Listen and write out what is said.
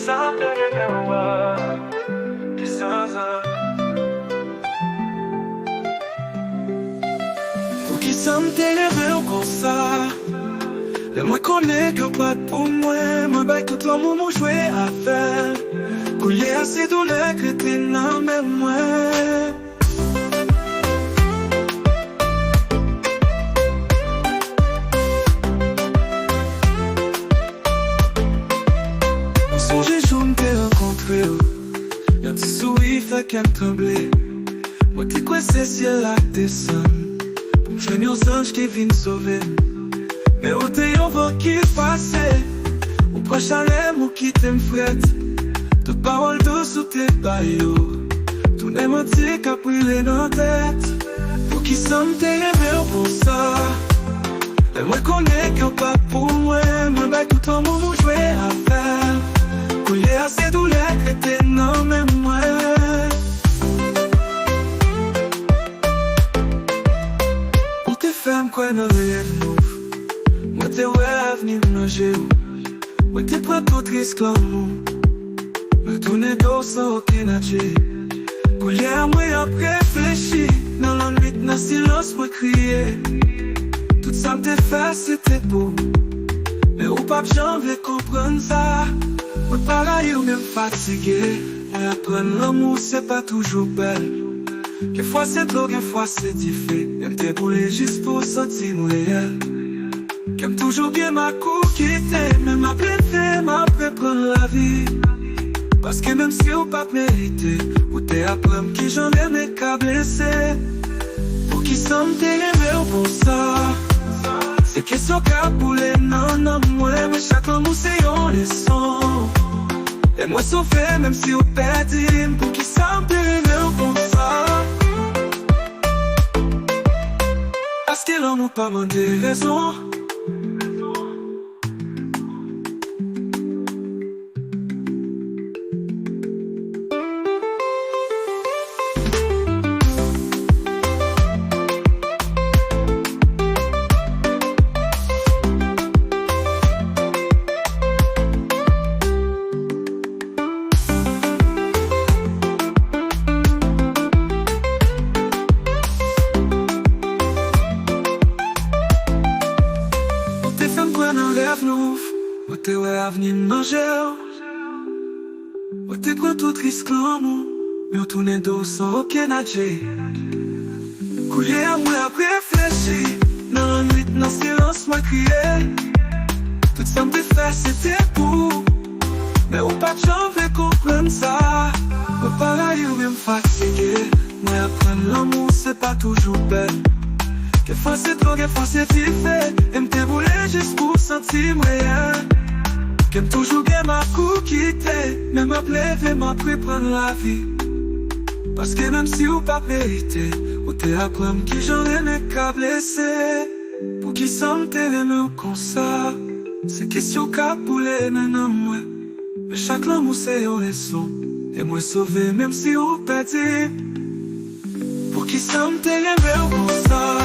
ça te regarde, tu sens ça. Pour qui ça me t'élève comme ça. Le moi connais que pas pour moi, moi baille tout l'amour mon jouet à faire. Couler assez douleur que t'es non mais moi. J'ai jaune t'ai rencontré, y'a un petit sourire fait qu'elle me tremblait. Moi qui quoi c'est ciel là descend, pour me joindre aux anges qui viennent sauver. Mais où t'es on va qui passer, ou proche à l'aime ou qui t'aime frette. Toutes paroles douces ou tes baillots, tout n'est menti qu'à brûler dans la tête. Pour qui somme t'es aimé pour ça. Et moi connais que pas pour moi, moi baille tout en mouvement jouer à faire. Couler assez douleur que t'es non mais moi. Ou t'es femme quoi non rien nous. Moi t'es ouais avenir nager. Moi t'es pas tout risque l'amour. Me tourner dos sans aucun nager. Couler à moi après réfléchir. Dans la nuit dans le silence moi crier. Tout ça me fait c'était beau. Mais au pape j'en vais comprendre ça. Moi pareil ou même fatigué. Moi apprendre l'amour c'est pas toujours belle. Quelquefois c'est trop, quelquefois c'est difficile. J'aime te bouler juste pour sentir réel. J'aime toujours bien ma cour quitter. Même après fait, m'après prendre la vie. Parce que même si on pas mérité, ou t'es après qui j'en ai mes cas blessés. Pour qui somme t'es aimé pour ça. C'est question qu'à bouler, non, non, moi, mais chaque amour c'est une leçon. Et moi sauver même si on perdit, pour qui ça me délivre comme ça. Parce que l'homme n'a pas demandé raison. Ou t'es ouais avenir manger. Ou t'es prend tout risque l'amour. Mais on tourne dos sans aucun nager. Couler à moi après réfléchir. Dans la nuit, dans le silence, moi crier. Tout ça me fait c'était pour. Mais au pas j'en vais comprendre ça. Moi pareil ou même fatigué. Moi apprendre l'amour c'est pas toujours belle. Quelquefois c'est trop, quelquefois c'est difficile. Et me débouler juste pour sentir rien. J'aime toujours bien ma cour quitter. Même m'appeler, m'après prendre la vie. Parce que même si ou pas mérité, ou t'es après qui j'en ai mes cas blessés. Pour qui somme t'es aimé comme ça. C'est question qu'à bouler, non, moi. Mais chaque l'amour c'est une leçon. Et moi sauver même si ou perdit. Pour qui somme t'es aimé comme ça.